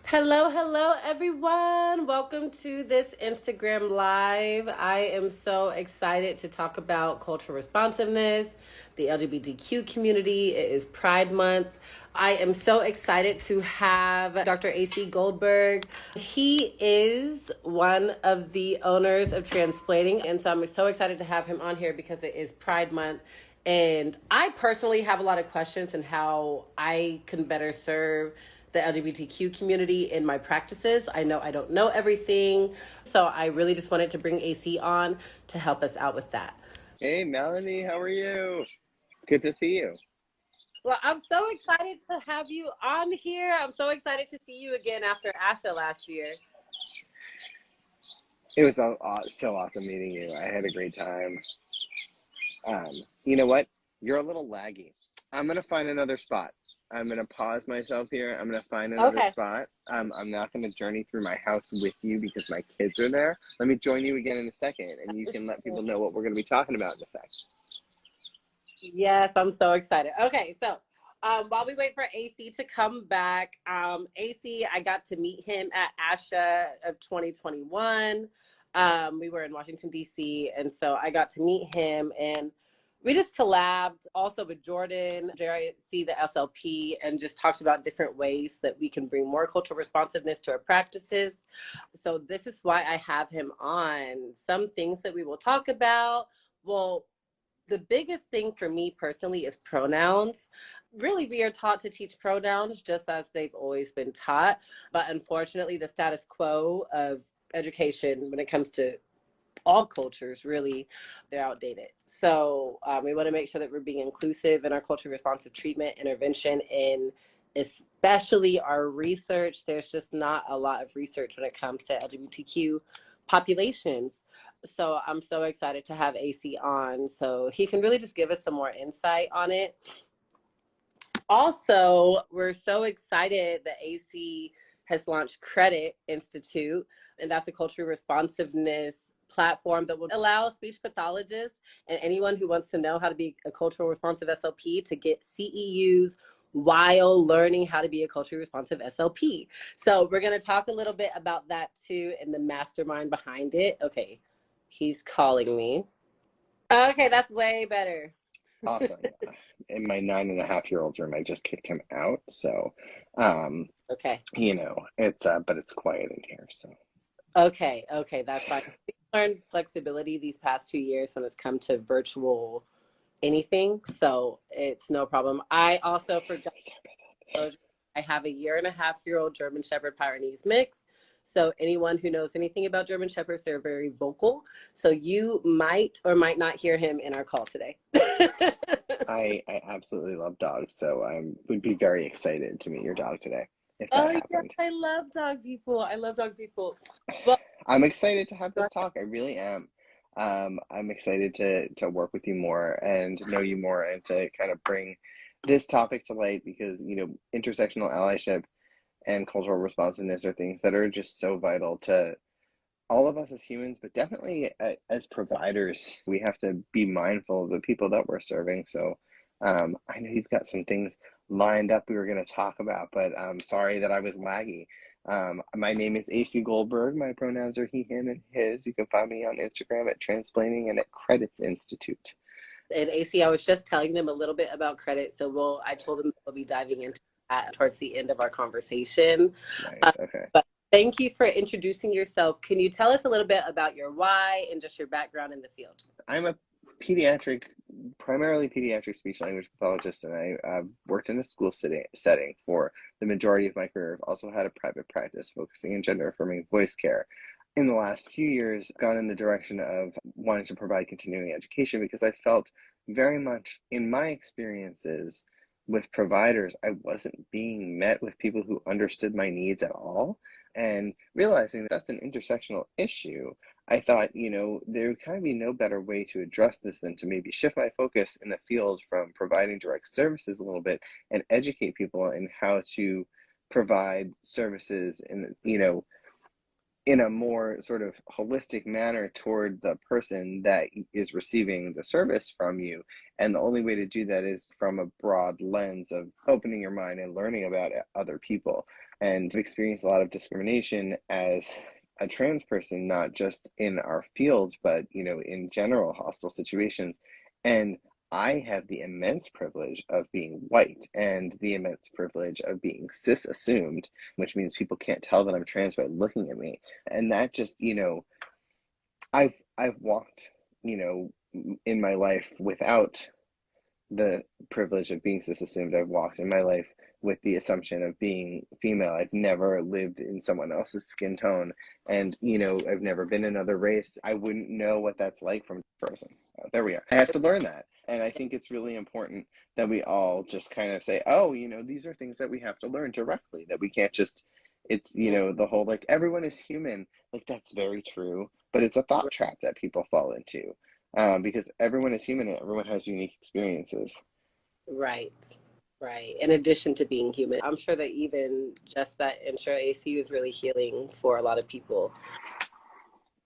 Hello, hello, everyone. Welcome to this Instagram Live. I am so excited to talk about cultural responsiveness, the LGBTQ community. It is Pride Month. I am so excited to have Dr. AC Goldberg. He is one of the owners of Transplaning, and so I'm so excited to have him on here because it is Pride Month. And I personally have a lot of questions on how I can better serve the LGBTQ community in my practices. I know I don't know everything, so I really just wanted to bring AC on to help us out with that. Hey, Melanie, how are you? It's good to see you. Well, I'm so excited to have you on here. I'm so excited to see you again after ASHA last year. It was so awesome meeting you. I had a great time. You know what? You're a little laggy. I'm going to find another spot. I'm going to pause myself here. I'm going to find another Okay. spot. I'm not going to journey through my house with you because my kids are there. Let me join you again in a second, and you can let people know what we're going to be talking about in a sec. Yes, I'm so excited. Okay, so while we wait for AC to come back, AC, I got to meet him at ASHA of 2021. We were in Washington, D.C., and so I got to meet him, and we just collabed also with Jordan, JRC, the SLP, and just talked about different ways that we can bring more cultural responsiveness to our practices. So this is why I have him on. Some things that we will talk about. Well, the biggest thing for me personally is pronouns. Really, we are taught to teach pronouns just as they've always been taught. But unfortunately, the status quo of education when it comes to all cultures, really, they're outdated. So we want to make sure that we're being inclusive in our culturally responsive treatment, intervention, and especially our research. There's just not a lot of research when it comes to LGBTQ populations. So I'm so excited to have AC on so he can really just give us some more insight on it. Also, we're so excited that AC has launched Credit Institute, and that's a cultural responsiveness platform that will allow speech pathologists and anyone who wants to know how to be a cultural responsive SLP to get CEUs while learning how to be a culturally responsive SLP. So we're going to talk a little bit about that too and the mastermind behind it. Okay, he's calling me. Okay, that's way better. Awesome. In my 9.5-year-old's room, I just kicked him out. So, Okay. but it's quiet in here. So. Okay, that's fine. We learned flexibility these past 2 years when it's come to virtual anything, so it's no problem. I also forgot, I have a 1.5-year-old German Shepherd Pyrenees mix. So anyone who knows anything about German Shepherds, they're very vocal. So you might or might not hear him in our call today. I absolutely love dogs, so I would be very excited to meet your dog today if that Oh yeah, happened. I love dog people. I love dog people. Well, I'm excited to have this talk. I really am. I'm excited to work with you more and know you more and to kind of bring this topic to light because, intersectional allyship and cultural responsiveness are things that are just so vital to all of us as humans, but definitely as providers, we have to be mindful of the people that we're serving. So I know you've got some things lined up we were going to talk about, but I'm sorry that I was laggy. My name is AC Goldberg. My pronouns are he, him, and his. You can find me on Instagram at Transplaining and at Credits Institute. and AC, I was just telling them a little bit about credit. So I told them we'll be diving into that towards the end of our conversation. Nice. Okay. But thank you for introducing yourself. Can you tell us a little bit about your why and just your background in the field? I'm a primarily pediatric speech language pathologist, and I worked in a school setting for the majority of my career. I've also had a private practice focusing in gender affirming voice care. In the last few years, I've gone in the direction of wanting to provide continuing education because I felt very much in my experiences with providers, I wasn't being met with people who understood my needs at all. And realizing that's an intersectional issue, I thought, there would kind of be no better way to address this than to maybe shift my focus in the field from providing direct services a little bit and educate people in how to provide services and, in a more sort of holistic manner toward the person that is receiving the service from you. And the only way to do that is from a broad lens of opening your mind and learning about other people. And I've experienced a lot of discrimination as a trans person, not just in our field, but, you know, in general hostile situations. And I have the immense privilege of being white and the immense privilege of being cis assumed, which means people can't tell that I'm trans by looking at me. And that just, you know, I've walked, you know, in my life without the privilege of being cis assumed. I've walked in my life with the assumption of being female. I've never lived in someone else's skin tone, and, you know, I've never been another race. I wouldn't know what that's like from a person. There we are. I have to learn that. And I think it's really important that we all just kind of say, oh, you know, these are things that we have to learn directly, that we can't just, it's, you know, the whole like everyone is human. Like, that's very true, but it's a thought trap that people fall into, because everyone is human and everyone has unique experiences. Right. Right. In addition to being human, I'm sure that even just that intro, AC, was really healing for a lot of people.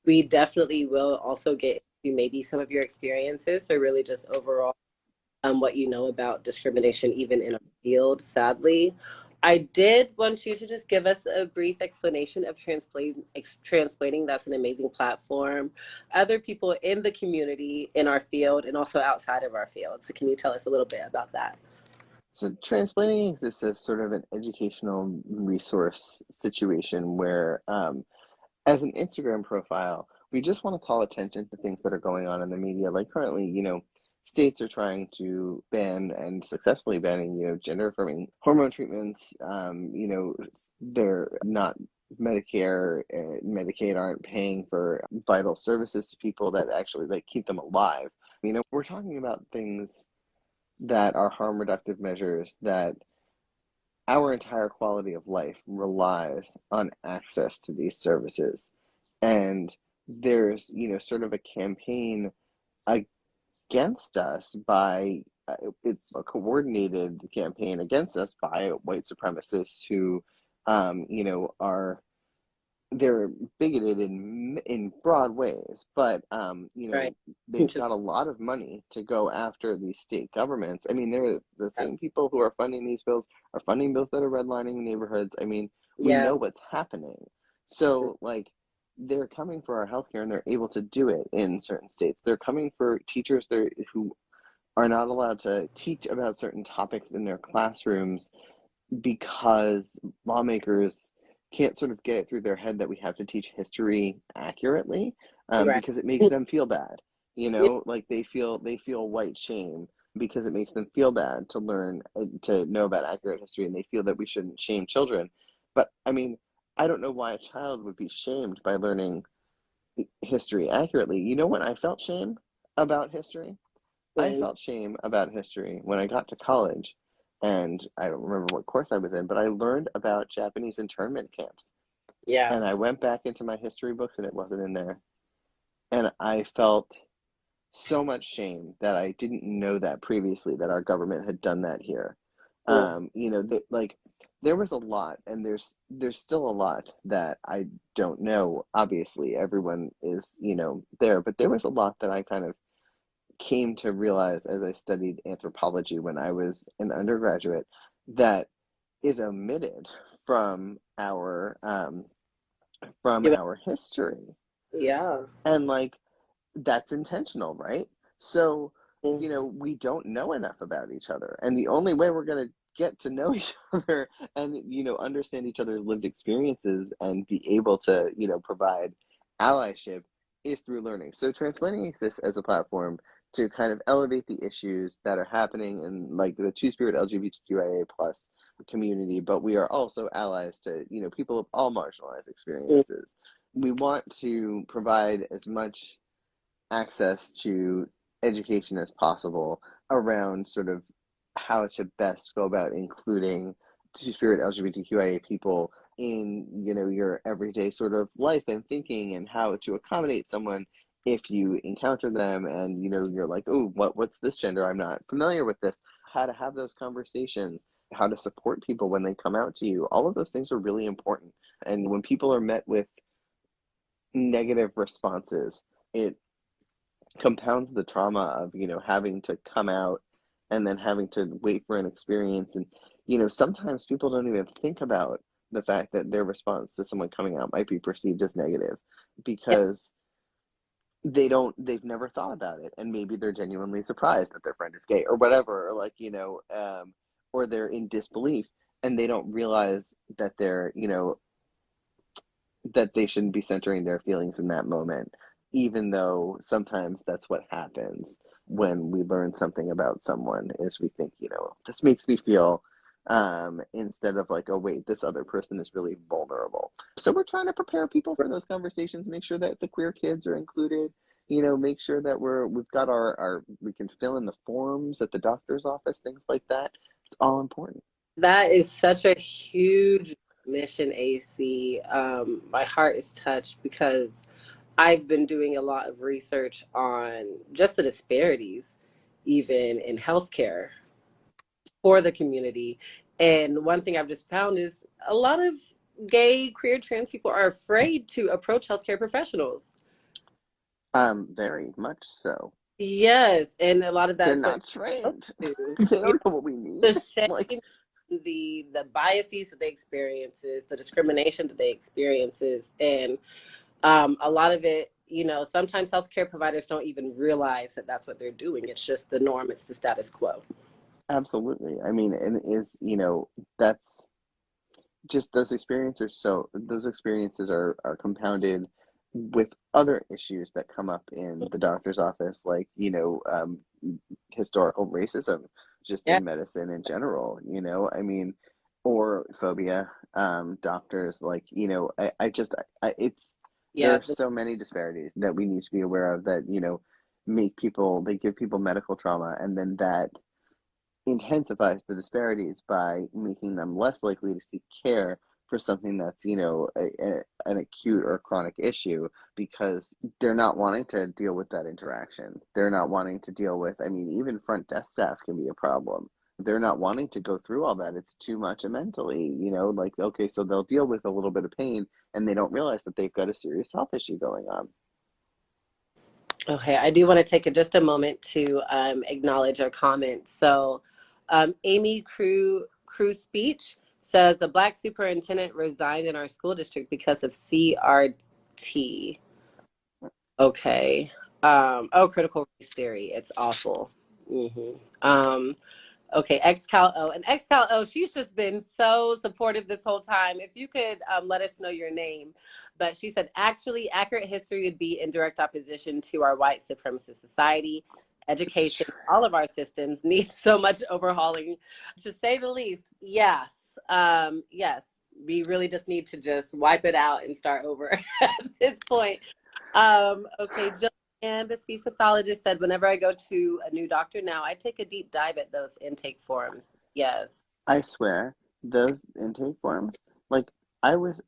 We definitely will also get into maybe some of your experiences, so really just overall what you know about discrimination, even in our field, sadly. I did want you to just give us a brief explanation of Transplaning. That's an amazing platform. Other people in the community, in our field, and also outside of our field. So can you tell us a little bit about that? So Transplaning exists as sort of an educational resource situation where, as an Instagram profile, we just want to call attention to things that are going on in the media. Like currently, you know, states are trying to ban and successfully banning, you know, gender affirming hormone treatments. You know, they're not Medicare, Medicaid aren't paying for vital services to people that actually like keep them alive. You know, we're talking about things that are harm reductive measures that our entire quality of life relies on access to these services. And there's, you know, sort of a campaign against us by, it's a coordinated campaign against us by white supremacists who, you know, they're bigoted in broad ways, but you know, Right. they've Just, got a lot of money to go after these state governments. I mean, they're the same people who are funding these bills are funding bills that are redlining neighborhoods. I mean, we yeah. know what's happening. So like, they're coming for our healthcare and they're able to do it in certain states. They're coming for teachers there who are not allowed to teach about certain topics in their classrooms because lawmakers can't sort of get it through their head that we have to teach history accurately, Right. because it makes them feel bad. You Yeah. know, like they feel white shame because it makes them feel bad to learn to know about accurate history, and they feel that we shouldn't shame children. But I mean, I don't know why a child would be shamed by learning history accurately. You know when I felt shame about history? I When, felt shame about history when I got to college, and I don't remember what course I was in, but I learned about Japanese internment camps. yeah. And I went back into my history books and it wasn't in there. And I felt so much shame that I didn't know that previously, that our government had done that here. Mm. You know, that like there was a lot, and there's still a lot that I don't know. Obviously, everyone is, you know, there, but there was a lot that I kind of came to realize as I studied anthropology when I was an undergraduate that is omitted from Yeah. our history. Yeah. And like that's intentional, right? So, Mm. you know, we don't know enough about each other. And the only way we're going to get to know each other and, you know, understand each other's lived experiences and be able to, you know, provide allyship is through learning. So Transplanting exists as a platform to kind of elevate the issues that are happening in like the Two-Spirit LGBTQIA plus community, but we are also allies to, you know, people of all marginalized Mm. experiences. We want to provide as much access to education as possible around sort of how to best go about including Two-Spirit LGBTQIA people in, you know, your everyday sort of life and thinking, and how to accommodate someone if you encounter them and, you know, you're like, oh, what's this gender, I'm not familiar with this. How to have those conversations, how to support people when they come out to you. All of those things are really important. And when people are met with negative responses, it compounds the trauma of, having to come out and then having to wait for an experience. And, sometimes people don't even think about the fact that their response to someone coming out might be perceived as negative Yeah, because they've never thought about it. And maybe they're genuinely surprised that their friend is gay or whatever, or like, or they're in disbelief and they don't realize that that they shouldn't be centering their feelings in that moment, even though sometimes that's what happens when we learn something about someone is we think, this makes me feel, instead of like, oh wait, this other person is really vulnerable. So we're trying to prepare people for those conversations, make sure that the queer kids are included, make sure that we've got our we can fill in the forms at the doctor's office, things like that. It's all important. that is such a huge mission, AC. My heart is touched because I've been doing a lot of research on just the disparities, even in healthcare for the community. And one thing I've just found is a lot of gay, queer, trans people are afraid to approach healthcare professionals. Very much so. Yes, and a lot of They're that's what not trained. to, They you don't know what we know, need. the Like, shame, the biases that they experiences, the discrimination that they experiences, and a lot of it, sometimes healthcare providers don't even realize that that's what they're doing. It's just the norm. It's the status quo. absolutely. I mean, and that's just those experiences are compounded with other issues that come up in the doctor's office, like, historical racism, just Yeah, in medicine in general, I mean, or phobia, doctors, like, it's, there yeah, are so many disparities that we need to be aware of that, they give people medical trauma, and then that intensifies the disparities by making them less likely to seek care for something that's, an acute or chronic issue, because they're not wanting to deal with that interaction. They're not wanting to deal with, I mean, even front desk staff can be a problem. They're not wanting to go through all that. It's too much mentally, like, okay, so they'll deal with a little bit of pain and they don't realize that they've got a serious health issue going on. Okay, I do want to take just a moment to acknowledge our comments. So, Amy Crew Speech says the Black superintendent resigned in our school district because of CRT. Okay. Critical race theory. It's awful. Okay, XCal and XCal she's just been so supportive this whole time. If you could let us know your name. But she said, actually, accurate history would be in direct opposition to our white supremacist society. Education, all of our systems need so much overhauling, to say the least. Yes, yes, we really just need to just wipe it out and start over at this point. Okay, and the speech pathologist said, whenever I go to a new doctor now, I take a deep dive at those intake forms. Yes. I swear, those intake forms, like,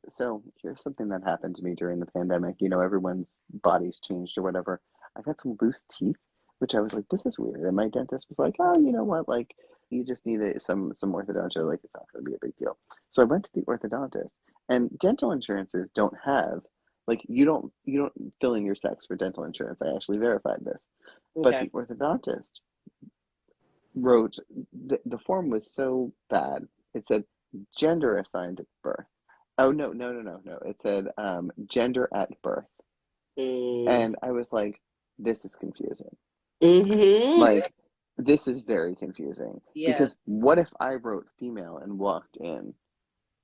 so here's something that happened to me during the pandemic. Everyone's bodies changed or whatever. I got some loose teeth, which I was like, this is weird. And my dentist was like, oh, you know what? Like, you just need some orthodontia. Like, it's not going to be a big deal. So I went to the orthodontist, and dental insurances don't have, like, you don't fill in your sex for dental insurance. I actually verified this. But Okay. the orthodontist wrote, the form was so bad. It said gender assigned at birth. Oh, no, no, no, no, no. It said gender at birth. Mm. And I was like, this is confusing. Mm-hmm. Like, this is very confusing, Yes. because what if I wrote female and walked in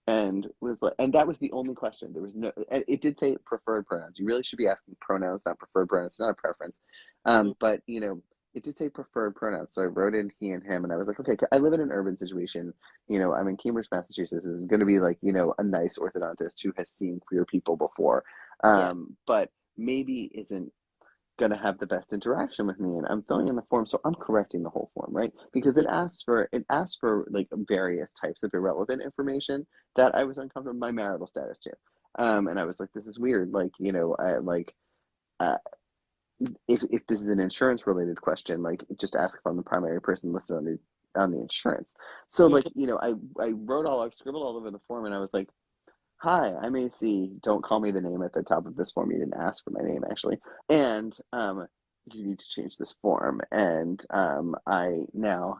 and was like, and that was the only question. There was no, and it did say preferred pronouns. You really should be asking pronouns, not preferred pronouns. It's not a preference. But it did say preferred pronouns. So I wrote in he and him, and I was like, okay, I live in an urban situation. I'm in Cambridge, Massachusetts. This is going to be like, a nice orthodontist who has seen queer people before, Yeah. but maybe isn't going to have the best interaction with me, and I'm filling in the form, so I'm correcting the whole form, right? Because it asks for like various types of irrelevant information that I was uncomfortable with, my marital status too. And I was like, this is weird, like, I like, uh if this is an insurance related question, like, just ask if I'm the primary person listed on the insurance. So, like, Mhm. I scribbled all over the form, and I was like, hi, I'm AC. Don't call me the name at the top of this form. You didn't ask for my name, actually. And you need to change this form. And I now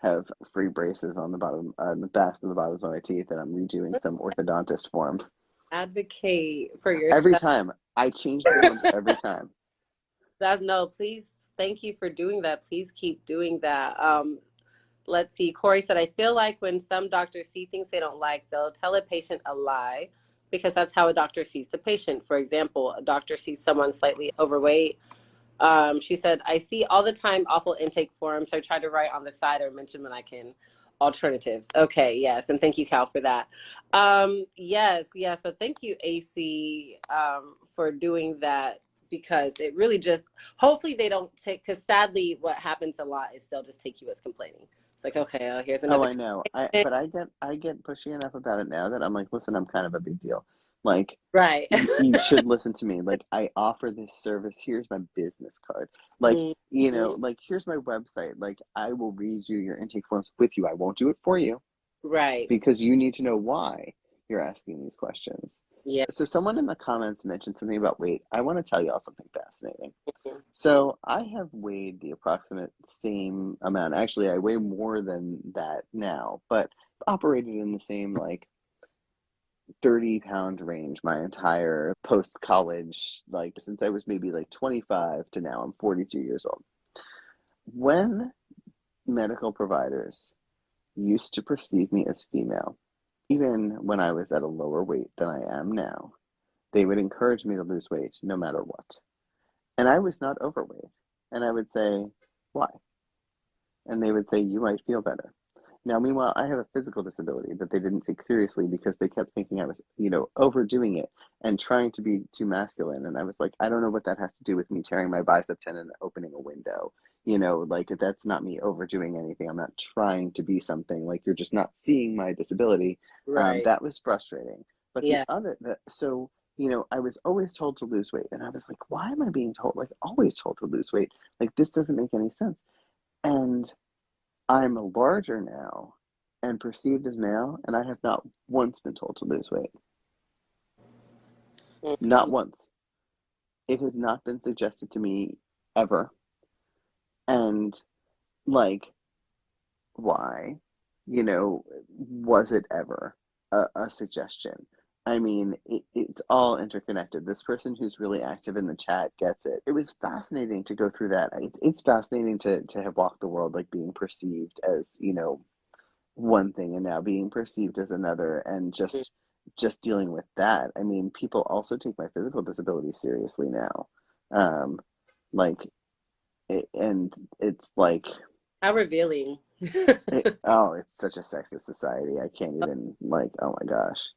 have free braces on the bottom, the best and the bottoms of my teeth, and I'm redoing some orthodontist forms. Advocate for Every yourself. time. I change the forms every time. That's no, please, thank you for doing that. Please keep doing that. Let's see. Corey said, I feel like when some doctors see things they don't like, they'll tell a patient a lie because that's how a doctor sees the patient. For example, a doctor sees someone slightly overweight. She said, I see all the time awful intake forms. So I try to write on the side or mention when I can alternatives. Okay, yes. And thank you, Cal, for that. Yes, yes. So thank you, AC, for doing that because it really just, hopefully they don't take, because sadly what happens a lot is they'll just take you as complaining. It's like, okay, here's Oh, another. I know. But I get pushy enough about it now that I'm like, listen, I'm kind of a big deal. Like, Right. you should listen to me. Like, I offer this service. Here's my business card. Like, Mm-hmm. like, here's my website. Like, I will read you your intake forms with you. I won't do it for you Right. because you need to know why you're asking these questions. Yeah. So, someone in the comments mentioned something about weight. I want to tell you all something fascinating. So I have weighed the approximate same amount. Actually, I weigh more than that now, but operated in the same like 30-pound range my entire post-college, like since I was maybe like 25 to now I'm 42 years old. When medical providers used to perceive me as female, even when I was at a lower weight than I am now, they would encourage me to lose weight no matter what. And I was not overweight. And I would say, why? And they would say, you might feel better. Now, meanwhile, I have a physical disability that they didn't take seriously because they kept thinking I was, overdoing it and trying to be too masculine. And I was like, I don't know what that has to do with me tearing my bicep tendon and opening a window. Like that's not me overdoing anything. I'm not trying to be something. Like you're just not seeing my disability. Right. That was frustrating. But Yeah. I was always told to lose weight. And I was like, why am I being told, like, always told to lose weight? Like, this doesn't make any sense. And I'm larger now and perceived as male, and I have not once been told to lose weight. Not once. It has not been suggested to me ever. And, like, why? Was it ever a suggestion? I mean, it's all interconnected. This person who's really active in the chat gets it. It was fascinating to go through that. It's fascinating to have walked the world like being perceived as, one thing and now being perceived as another, and just dealing with that. I mean, people also take my physical disability seriously now. Like and it's like How revealing. it's such a sexist society. I can't even, like, oh my gosh.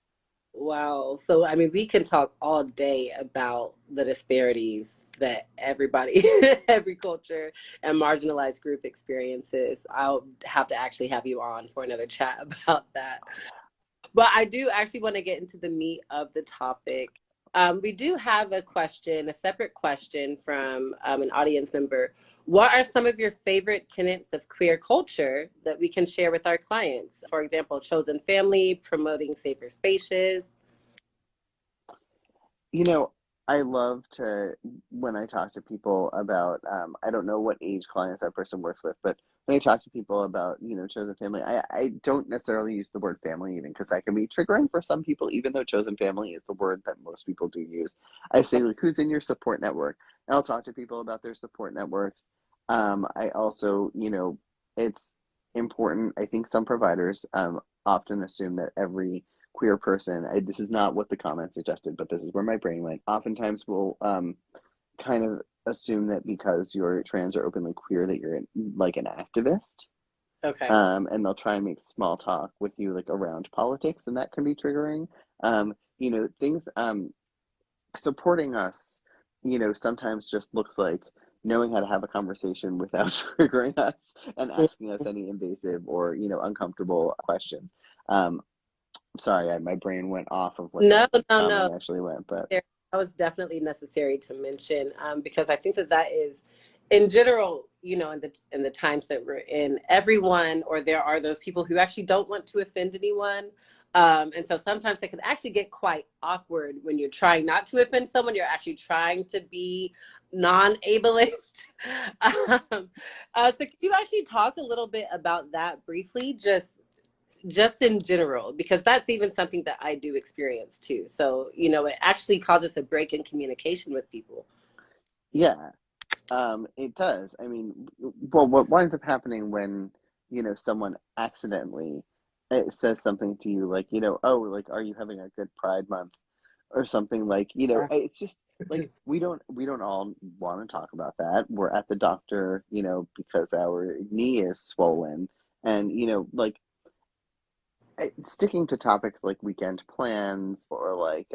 Wow. So, I mean, we can talk all day about the disparities that everybody, every culture and marginalized group experiences. I'll have to actually have you on for another chat about that. But I do actually want to get into the meat of the topic. We do have a question, a separate question from an audience member. What are some of your favorite tenets of queer culture that we can share with our clients? For example, chosen family, promoting safer spaces. You know, I love to, when I talk to people about, I don't know what age clients that person works with, but when I talk to people about, chosen family, I don't necessarily use the word family even because that can be triggering for some people, even though chosen family is the word that most people do use. I say, like, who's in your support network? And I'll talk to people about their support networks. I also, it's important. I think some providers often assume that every queer person, this is not what the comment suggested, but this is where my brain went. Oftentimes we'll kind of assume that because you're trans or openly queer that you're like an activist. Okay. And they'll try and make small talk with you like around politics, and that can be triggering. Things supporting us, sometimes just looks like knowing how to have a conversation without triggering us and asking us any invasive or, uncomfortable questions. I'm sorry, my brain went off of what No, the no, no. comment actually went, but That was definitely necessary to mention because I think that is, in general, you know, in the times that we're in, everyone, or there are those people who actually don't want to offend anyone. And so sometimes it can actually get quite awkward when you're trying not to offend someone. You're actually trying to be non-ableist. So can you actually talk a little bit about that briefly, just in general, because that's even something that I do experience too. So, you know, it actually causes a break in communication with people. Yeah, it does. I mean, well, what winds up happening when, you know, someone accidentally says something to you like, you know, oh, like, are you having a good Pride Month or something, like, you know, it's just like we don't all want to talk about that. We're at the doctor, you know, because our knee is swollen, and you know, like sticking to topics like weekend plans or like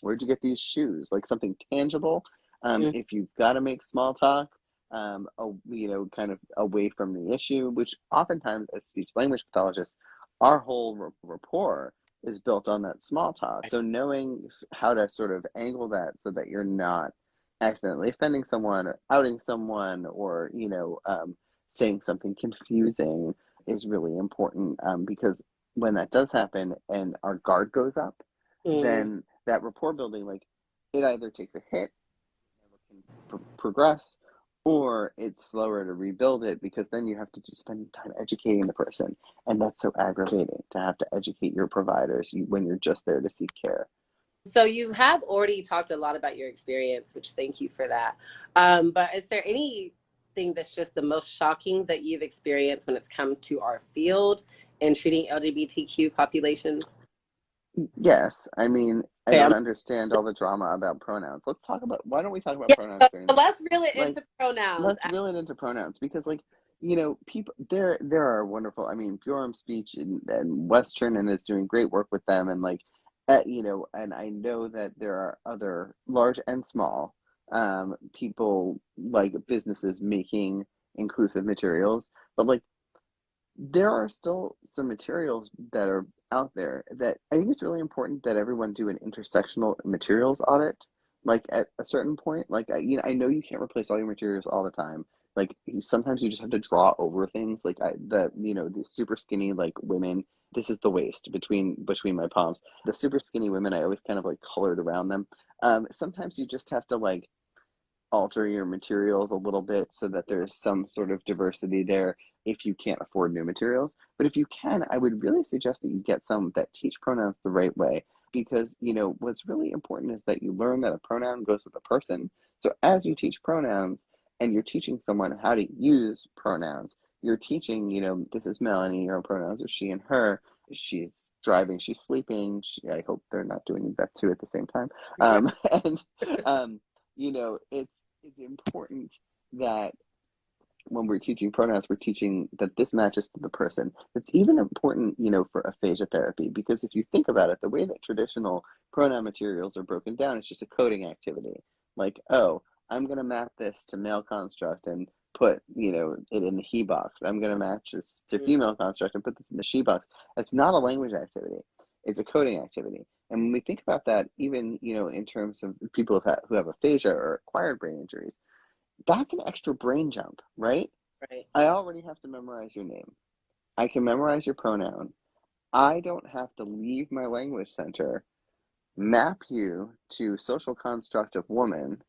where'd you get these shoes, like something tangible. If you've got to make small talk, you know, kind of away from the issue, which oftentimes as speech language pathologists, our whole rapport is built on that small talk. So knowing how to sort of angle that so that you're not accidentally offending someone or outing someone, or you know, saying something confusing is really important, because when that does happen and our guard goes up, then that rapport building, like, it either takes a hit, never can progress, or it's slower to rebuild it, because then you have to just spend time educating the person, and that's so aggravating to have to educate your providers when you're just there to seek care. So you have already talked a lot about your experience, which thank you for that. But is there anything that's just the most shocking that you've experienced when it's come to our field in treating LGBTQ populations? Yes, I mean, I Okay, don't understand all the drama about pronouns. Why don't we talk about yeah, pronouns during so this? let's reel it Like, into pronouns. let's reel it into pronouns, because like, you know, people there are wonderful, I mean, Bjorn Speech and Western and is doing great work with them, and like, you know, and I know that there are other large and small people, like businesses making inclusive materials, but like there are still some materials that are out there that I think it's really important that everyone do an intersectional materials audit. Like at a certain point, like you know, I know you can't replace all your materials all the time. Like sometimes you just have to draw over things. Like you know, the super skinny like women. This is the waist between my palms. The super skinny women, I always kind of like colored around them. Sometimes you just have to like alter your materials a little bit so that there's some sort of diversity there if you can't afford new materials. But if you can, I would really suggest that you get some that teach pronouns the right way, because, you know, what's really important is that you learn that a pronoun goes with a person. So as you teach pronouns and you're teaching someone how to use pronouns, you're teaching, you know, this is Melanie, her pronouns are she and her. She's driving, she's sleeping. I hope they're not doing that too at the same time. And you know, it's important that when we're teaching pronouns, we're teaching that this matches to the person. It's even important, you know, for aphasia therapy, because if you think about it, the way that traditional pronoun materials are broken down, it's just a coding activity. Like, oh, I'm going to map this to male construct and put, you know, it in the he box. I'm going to match this to female construct and put this in the she box. It's not a language activity. It's a coding activity. And when we think about that, even, you know, in terms of people who have aphasia or acquired brain injuries, that's an extra brain jump, right? Right. I already have to memorize your name. I can memorize your pronoun. I don't have to leave my language center, map you to social construct of woman,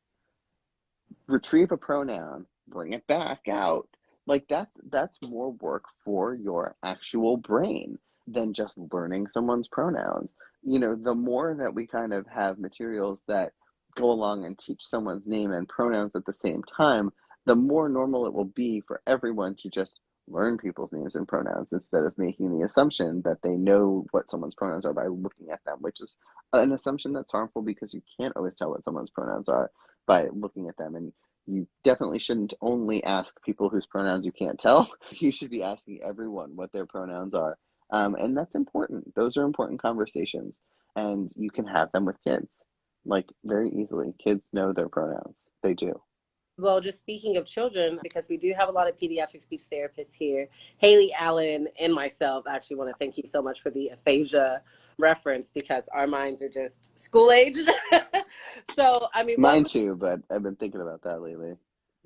retrieve a pronoun, bring it back out. Like that's more work for your actual brain than just learning someone's pronouns. You know, the more that we kind of have materials that go along and teach someone's name and pronouns at the same time, the more normal it will be for everyone to just learn people's names and pronouns instead of making the assumption that they know what someone's pronouns are by looking at them, which is an assumption that's harmful, because you can't always tell what someone's pronouns are by looking at them. And you definitely shouldn't only ask people whose pronouns you can't tell. You should be asking everyone what their pronouns are. And that's important. Those are important conversations. And you can have them with kids, like very easily. Kids know their pronouns. They do. Well, just speaking of children, because we do have a lot of pediatric speech therapists here, Haley Allen and myself actually want to thank you so much for the aphasia reference, because our minds are just school age. So, I mean, Mine too, but I've been thinking about that lately.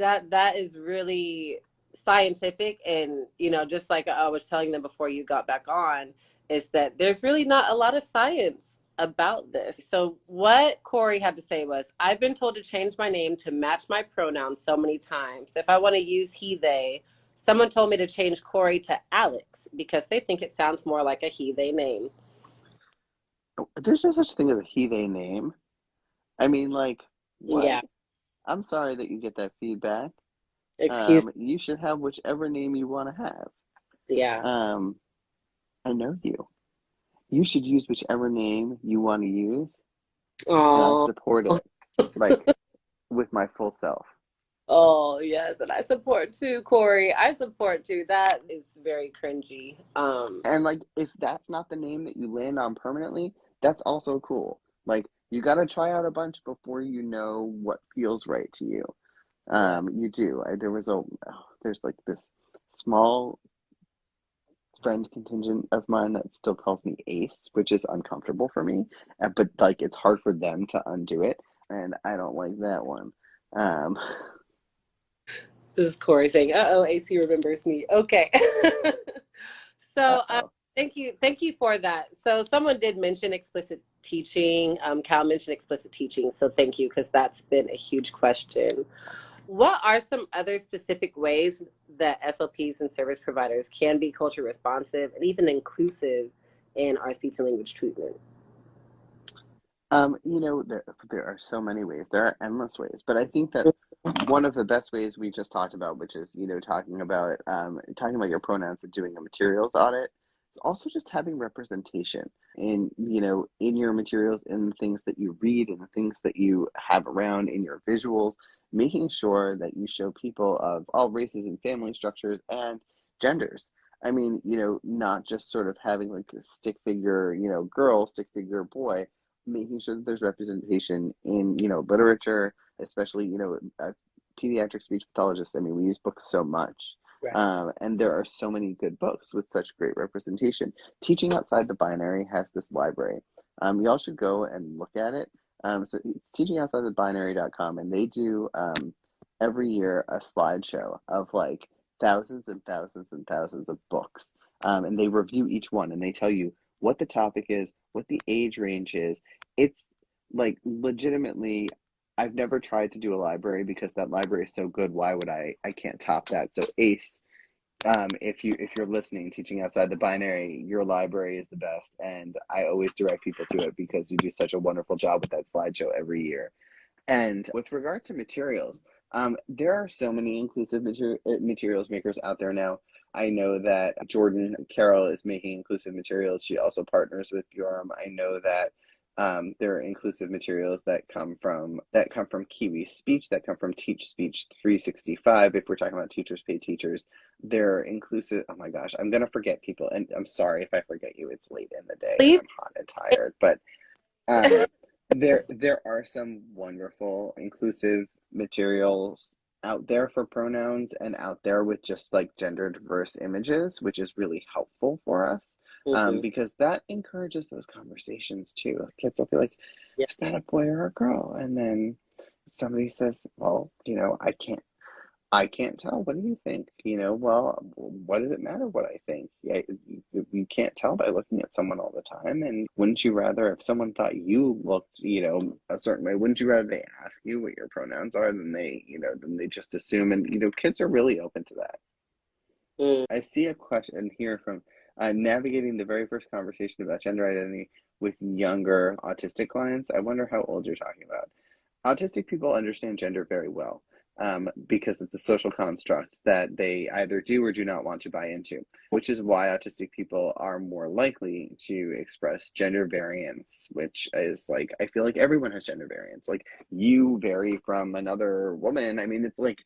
That is really scientific. And, you know, just like I was telling them before you got back on, is that there's really not a lot of science about this. So what Corey had to say was, I've been told to change my name to match my pronouns so many times. If I want to use he, they, someone told me to change Corey to Alex because they think it sounds more like a he, they name. There's no such thing as a he, they name. I mean, like, what? Yeah. I'm sorry that you get that feedback. Excuse. You should have whichever name you want to have. Yeah. I know you. You should use whichever name you want to use, and I Oh. support it, like, with my full self. Oh, yes, and I support too, Corey. I support too. That is very cringy. And like, if that's not the name that you land on permanently, that's also cool. Like, you got to try out a bunch before you know what feels right to you. Yeah. You do. There's like this small friend contingent of mine that still calls me Ace, which is uncomfortable for me. But like, it's hard for them to undo it, and I don't like that one. Um, This is Corey saying, "Uh-oh, AC remembers me." Okay. So, uh-oh. thank you for that. So, someone did mention explicit teaching. Cal mentioned explicit teaching, so thank you because that's been a huge question. What are some other specific ways that SLPs and service providers can be culture responsive and even inclusive in our speech and language treatment? There are so many ways. There are endless ways, but I think that one of the best ways we just talked about, which is, talking about your pronouns and doing a materials audit, is also just having representation in your materials, in the things that you read, in the things that you have around, in your visuals, making sure that you show people of all races and family structures and genders. I mean, not just sort of having like a stick figure, girl, stick figure boy, making sure that there's representation in, literature, especially, pediatric speech pathologists. I mean, we use books so much. Right. And there are so many good books with such great representation. Teaching Outside the Binary has this library. Y'all should go and look at it. So it's teachingoutsidethebinary.com, and they do every year a slideshow of like thousands and thousands and thousands of books. And they review each one, and they tell you what the topic is, what the age range is. It's like legitimately, I've never tried to do a library because that library is so good. Why would I can't top that. So Ace, if you're listening, Teaching Outside the Binary, your library is the best, and I always direct people to it because you do such a wonderful job with that slideshow every year. And with regard to materials, there are so many inclusive materials makers out there now. I know that Jordan Carroll is making inclusive materials. She also partners with Bjorm. I know that there are inclusive materials that come from Kiwi Speech, that come from Teach Speech 365. If we're talking about teachers pay teachers, they're inclusive. Oh my gosh, I'm gonna forget people, and I'm sorry if I forget you. It's late in the day and Please. I'm hot and tired, but there are some wonderful inclusive materials out there for pronouns, and out there with just like gender diverse images, which is really helpful for us, Mm-hmm. because that encourages those conversations too. Kids will be like, Yeah. is that a boy or a girl? And then somebody says, well, I can't tell. What do you think? Well, what does it matter what I think? Yeah, you can't tell by looking at someone all the time. And wouldn't you rather, if someone thought you looked, a certain way, wouldn't you rather they ask you what your pronouns are than they just assume? And, kids are really open to that. Mm. I see a question here from navigating the very first conversation about gender identity with younger autistic clients. I wonder how old you're talking about. Autistic people understand gender very well, because it's a social construct that they either do or do not want to buy into, which is why autistic people are more likely to express gender variance, which is like, I feel like everyone has gender variance. Like, you vary from another woman. I mean, it's like,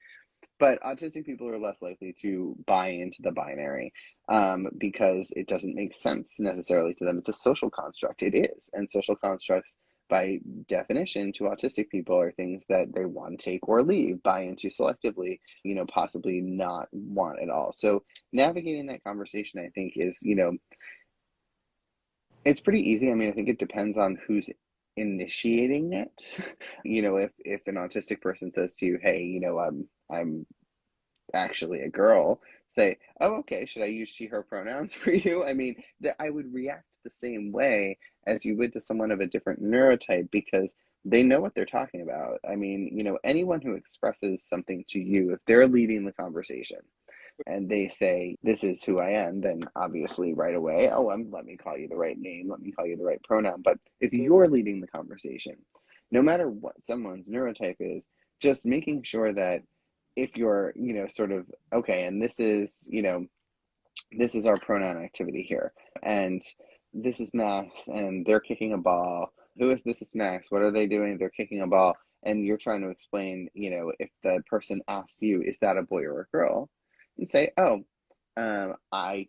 but autistic people are less likely to buy into the binary, because it doesn't make sense necessarily to them. It's a social construct. It is. And social constructs, by definition, to autistic people are things that they want to take or leave, buy into selectively, possibly not want at all. So navigating that conversation, I think, is, it's pretty easy. I mean, I think it depends on who's initiating it. If an autistic person says to you, hey, I'm actually a girl, say, oh, okay, should I use she, her pronouns for you? I mean, that I would react the same way as you would to someone of a different neurotype, because they know what they're talking about. I mean, anyone who expresses something to you, if they're leading the conversation and they say, this is who I am, then obviously right away, oh, let me call you the right name, let me call you the right pronoun. But if you're leading the conversation, no matter what someone's neurotype is, just making sure that if you're, sort of, okay, and this is our pronoun activity here, and this is Max, and they're kicking a ball. This is Max. What are they doing? They're kicking a ball. And you're trying to explain, if the person asks you, is that a boy or a girl? And say, oh, I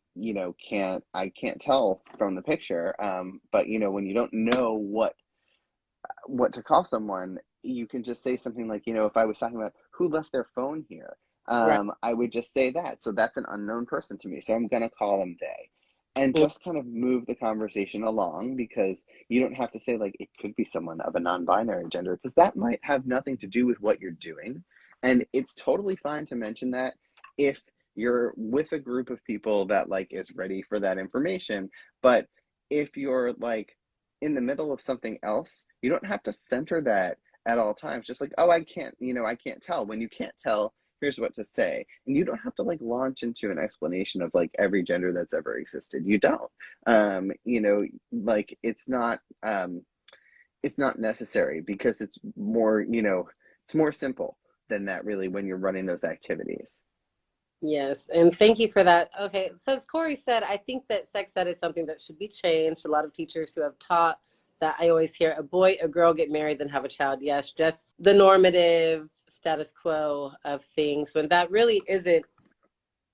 can't tell from the picture. But when you don't know what to call someone, you can just say something like, if I was talking about who left their phone here, Right. I would just say that. So that's an unknown person to me. So I'm going to call them they. And just kind of move the conversation along, because you don't have to say, like, it could be someone of a non-binary gender, because that might have nothing to do with what you're doing. And it's totally fine to mention that if you're with a group of people that, like, is ready for that information. But if you're, like, in the middle of something else, you don't have to center that at all times. Just like, oh, I can't tell. When you can't tell, here's what to say. And you don't have to, like, launch into an explanation of, like, every gender that's ever existed. You don't. Like, it's not necessary, because it's more, it's more simple than that, really, when you're running those activities. Yes, and thank you for that. Okay, so as Corey said, I think that sex ed is something that should be changed. A lot of teachers who have taught that, I always hear a boy, a girl get married, then have a child. Yes, just the normative status quo of things, when that really isn't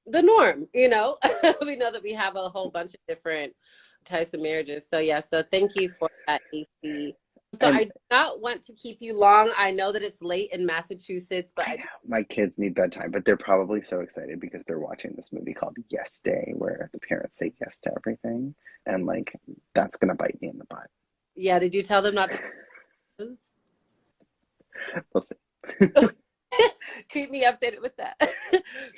the norm. We know that we have a whole bunch of different types of marriages. So yeah, so thank you for that, AC. So And I do not want to keep you long. I know that it's late in Massachusetts, but I know my kids need bedtime, but they're probably so excited because they're watching this movie called Yes Day, where the parents say yes to everything. And, like, that's going to bite me in the butt. yeah, did you tell them not to? We'll see. Keep me updated with that.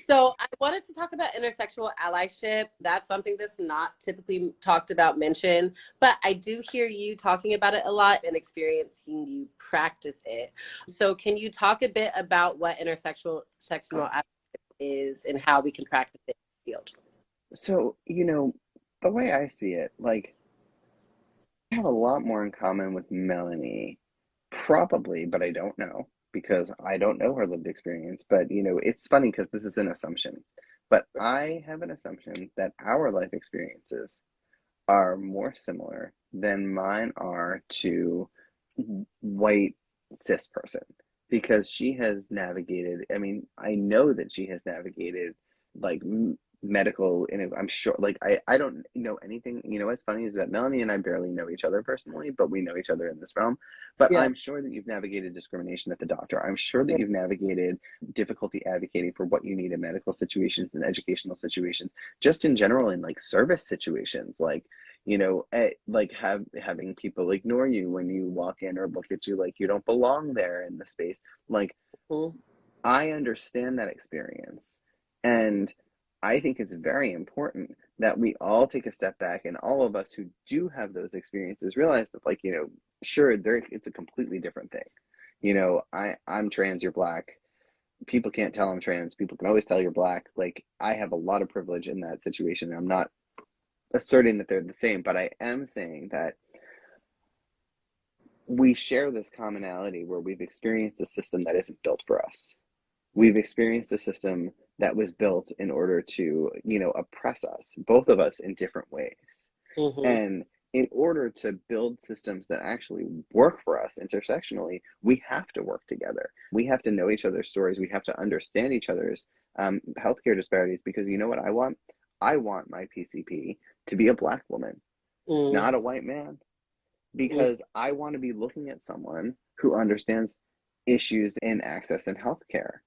So I wanted to talk about intersexual allyship. That's something that's not typically talked about, mentioned, but I do hear you talking about it a lot and experiencing you practice it. So can you talk a bit about what intersectional allyship is and how we can practice it in the field? So, the way I see it, like, I have a lot more in common with Melanie, probably, but I don't know, because I don't know her lived experience. But, it's funny because this is an assumption. But I have an assumption that our life experiences are more similar than mine are to white cis person, because she has navigated, I mean, I know that she has navigated, like, medical, and I'm sure, like, I don't know anything. What's funny is that Melanie and I barely know each other personally, but we know each other in this realm. But Yeah. I'm sure that you've navigated discrimination at the doctor. I'm sure that you've navigated difficulty advocating for what you need in medical situations and educational situations, just in general, in, like, service situations, like, like, having people ignore you when you walk in, or look at you like you don't belong there in the space. Like, Mhm. I understand that experience. And I think it's very important that we all take a step back, and all of us who do have those experiences realize that, like, sure, it's a completely different thing. I'm trans, you're black. People can't tell I'm trans. People can always tell you're black. Like, I have a lot of privilege in that situation. I'm not asserting that they're the same, but I am saying that we share this commonality where we've experienced a system that isn't built for us. We've experienced a system that was built in order to, oppress us, both of us, in different ways. Mhm. And in order to build systems that actually work for us intersectionally, we have to work together. We have to know each other's stories. We have to understand each other's healthcare disparities, because you know what I want? I want my PCP to be a black woman, Mhm. not a white man, Mhm. because I want to be looking at someone who understands issues in access and healthcare.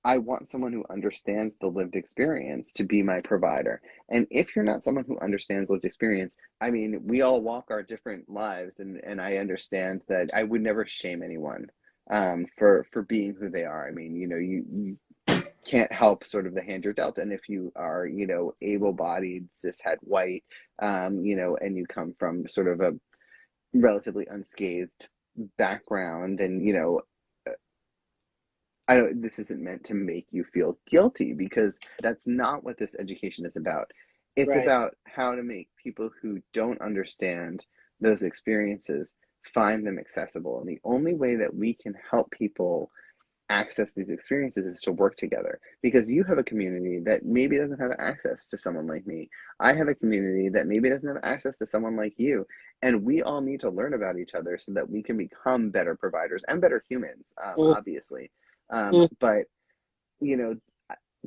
I want someone who understands the lived experience to be my provider. And if you're not someone who understands lived experience, I mean, we all walk our different lives, and I understand that I would never shame anyone for being who they are. I mean, you can't help sort of the hand you're dealt. And if you are, able-bodied, cishet white, and you come from sort of a relatively unscathed background, and this isn't meant to make you feel guilty, because that's not what this education is about. It's Right. about how to make people who don't understand those experiences find them accessible. And the only way that we can help people access these experiences is to work together, because you have a community that maybe doesn't have access to someone like me. I have a community that maybe doesn't have access to someone like you, and we all need to learn about each other so that we can become better providers and better humans, obviously. But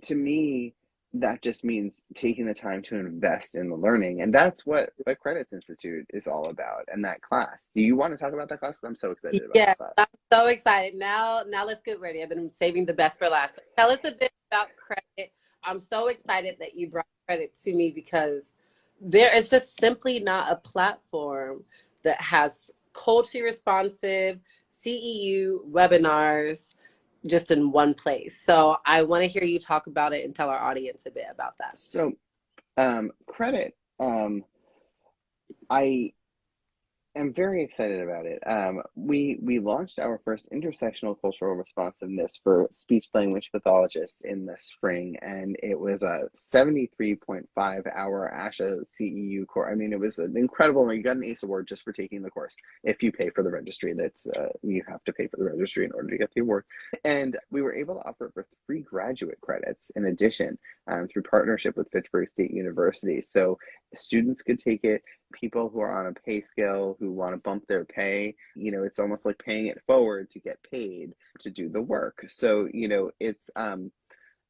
to me, that just means taking the time to invest in the learning, and that's what the Credits Institute is all about. And that class, do you want to talk about that class? I'm so excited about Yeah, that class. I'm so excited. Now let's get ready. I've been saving the best for last. So tell us a bit about credit. I'm so excited that you brought credit to me, because there is just simply not a platform that has culturally responsive CEU webinars just in one place. So I want to hear you talk about it and tell our audience a bit about that. So credit, I am very excited about it. We launched our first intersectional cultural responsiveness for speech language pathologists in the spring, and it was a 73.5-hour ASHA CEU course. I mean, it was an incredible. You got an ACE award just for taking the course. If you pay for the registry, that's you have to pay for the registry in order to get the award. And we were able to offer it for 3 graduate credits in addition, through partnership with Fitchburg State University. So students could take it. People who are on a pay scale, who want to bump their pay, it's almost like paying it forward to get paid to do the work. So it's I'm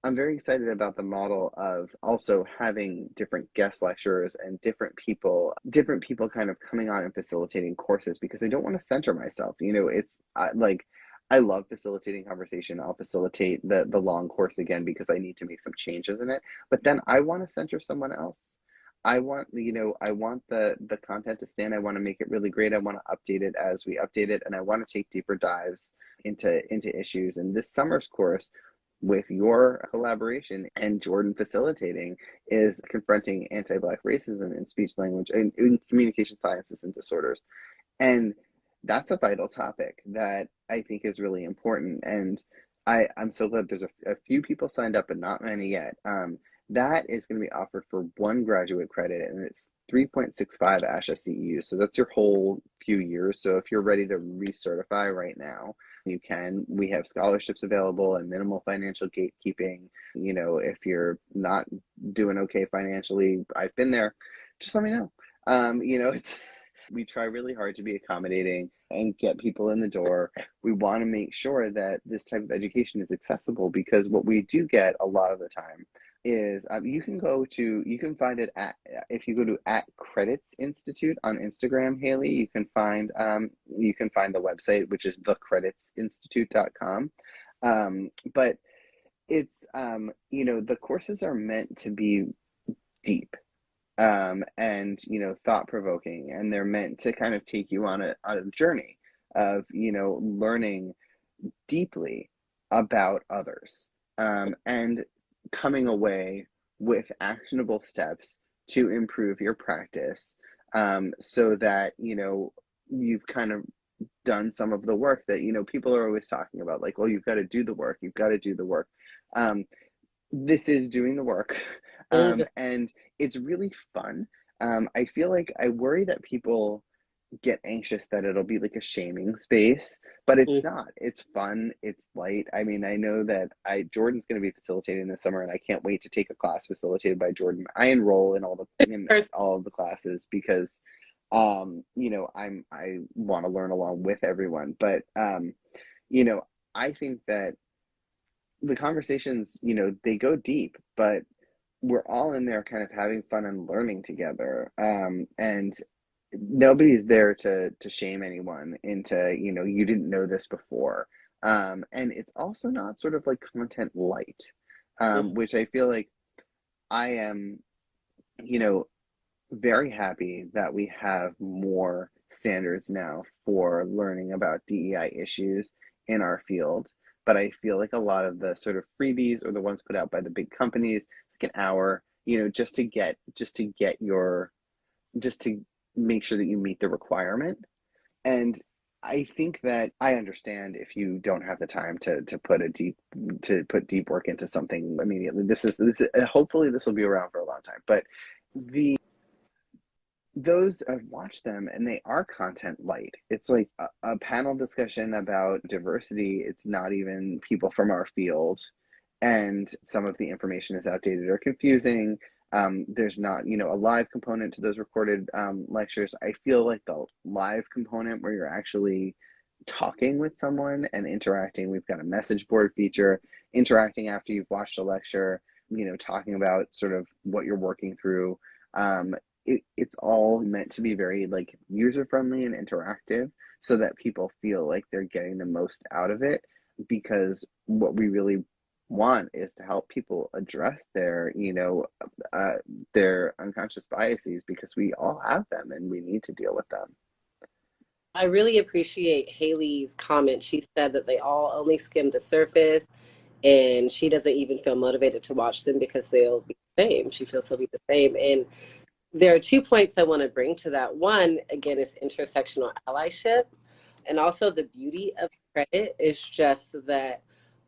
very excited about the model of also having different guest lecturers and different people kind of coming on and facilitating courses, because I don't want to center myself. It's like, I love facilitating conversation. I'll facilitate the long course again because I need to make some changes in it. But then I want to center someone else. I want the content to stand. I want to make it really great. I want to update it as we update it, and I want to take deeper dives into issues. And this summer's course, with your collaboration and Jordan facilitating, is confronting anti-Black racism in speech language and in communication sciences and disorders. And that's a vital topic that I think is really important. And I'm so glad there's a few people signed up, but not many yet. That is going to be offered for 1 graduate credit, and it's 3.65 ASHA CEU. So that's your whole few years. So if you're ready to recertify right now, you can. We have scholarships available and minimal financial gatekeeping. If you're not doing okay financially, I've been there. Just let me know. We try really hard to be accommodating and get people in the door. We want to make sure that this type of education is accessible, because what we do get a lot of the time is you can find it if you go to @Credits Institute on Instagram, Haley, you can find the website, which is thecreditsinstitute.com. But it's the courses are meant to be deep, and thought-provoking, and they're meant to kind of take you on a journey of learning deeply about others, and coming away with actionable steps to improve your practice, so that you've kind of done some of the work that people are always talking about, like, oh, you've got to do the work, this is doing the work. And it's really fun. I feel like I worry that people get anxious that it'll be like a shaming space, but it's not. It's fun. It's light. I mean, I know that Jordan's going to be facilitating this summer, and I can't wait to take a class facilitated by Jordan. I enroll in all of the classes because, I want to learn along with everyone. But, I think that the conversations, they go deep, but we're all in there kind of having fun and learning together. And nobody's there to shame anyone into, you didn't know this before. And it's also not sort of like content light, which I feel like I am, you know, very happy that we have more standards now for learning about DEI issues in our field. But I feel like a lot of the sort of freebies or the ones put out by the big companies, like an hour, just to make sure that you meet the requirement. And I think that I understand if you don't have the time to put deep work into something immediately. This is hopefully this will be around for a long time. But those I've watched them and they are content light. It's like a panel discussion about diversity. It's not even people from our field, and some of the information is outdated or confusing. There's not, a live component to those recorded lectures. I feel like the live component where you're actually talking with someone and interacting, we've got a message board feature, interacting after you've watched a lecture, talking about sort of what you're working through. It's all meant to be very like user friendly and interactive so that people feel like they're getting the most out of it, because what we really want is to help people address their unconscious biases, because we all have them and we need to deal with them. I really appreciate Haley's comment. She said that they all only skim the surface and she doesn't even feel motivated to watch them because they'll be the same. She feels they'll be the same. And there are 2 points I want to bring to that. One, again, is intersectional allyship. And also the beauty of credit is just that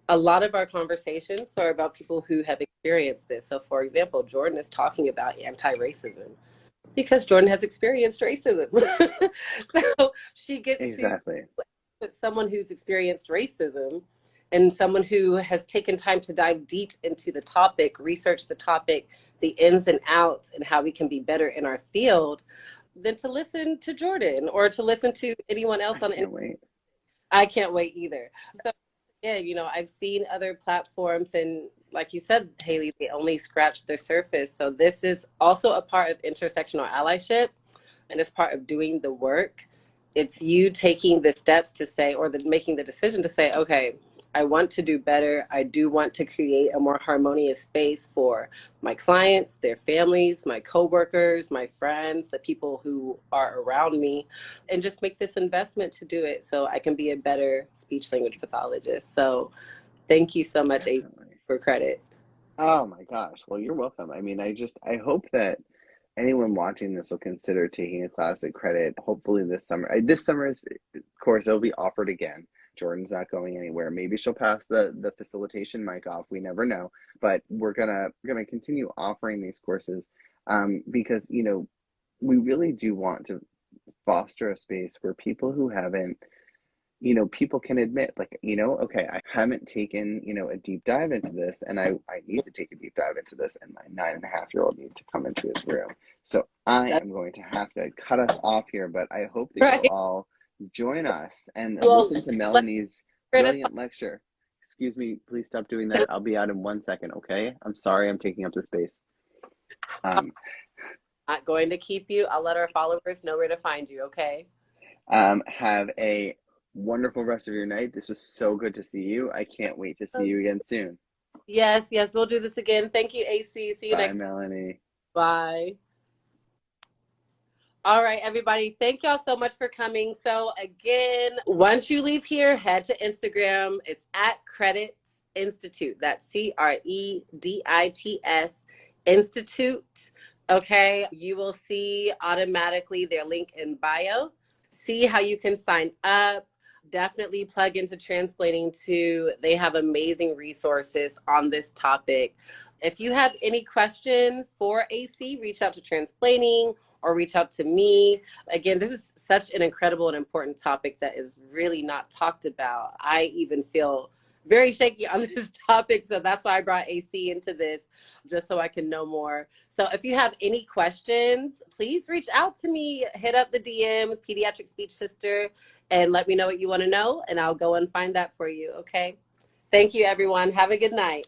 a lot of our conversations are about people who have experienced this. So for example, Jordan is talking about anti-racism because Jordan has experienced racism. So she gets exactly. to put someone who's experienced racism and someone who has taken time to dive deep into the topic, research the topic, the ins and outs, and how we can be better in our field, than to listen to Jordan or to listen to anyone else on wait. I can't wait either. So yeah, I've seen other platforms, and like you said, Haley, they only scratch the surface. So this is also a part of intersectional allyship, and it's part of doing the work. It's you taking the steps to say, or making the decision to say, okay, I want to do better. I do want to create a more harmonious space for my clients, their families, my coworkers, my friends, the people who are around me, and just make this investment to do it so I can be a better speech language pathologist. So thank you so much, AC, for credit. Oh my gosh. Well, you're welcome. I mean, I hope that anyone watching this will consider taking a class at credit, hopefully this summer. This summer's course, it'll be offered again. Jordan's not going anywhere. Maybe she'll pass the facilitation mic off. We never know. But we're gonna continue offering these courses because we really do want to foster a space where people who haven't, people can admit, like, okay, I haven't taken, a deep dive into this, and I need to take a deep dive into this, and my 9.5-year-old needs to come into his room. So I am going to have to cut us off here, but I hope that you'll all join us and listen to Melanie's brilliant lecture. Excuse me, please stop doing that. I'll be out in 1 second, okay? I'm sorry I'm taking up the space. Not going to keep you. I'll let our followers know where to find you, okay? Have a wonderful rest of your night. This was so good to see you. I can't wait to see you again soon. Yes, we'll do this again. Thank you, AC. See you next time. Bye, Melanie. Bye. All right, everybody. Thank y'all so much for coming. So again, once you leave here, head to Instagram. It's at Credits Institute. That's CREDITS Institute. Okay. You will see automatically their link in bio. See how you can sign up. Definitely plug into Transplaning too. They have amazing resources on this topic. If you have any questions for AC, reach out to Transplaning or reach out to me. Again, this is such an incredible and important topic that is really not talked about. I even feel very shaky on this topic, so that's why I brought AC into this, just so I can know more. So if you have any questions, please reach out to me. Hit up the DMs, Pediatric Speech Sister, and let me know what you want to know, and I'll go and find that for you, okay? Thank you, everyone. Have a good night.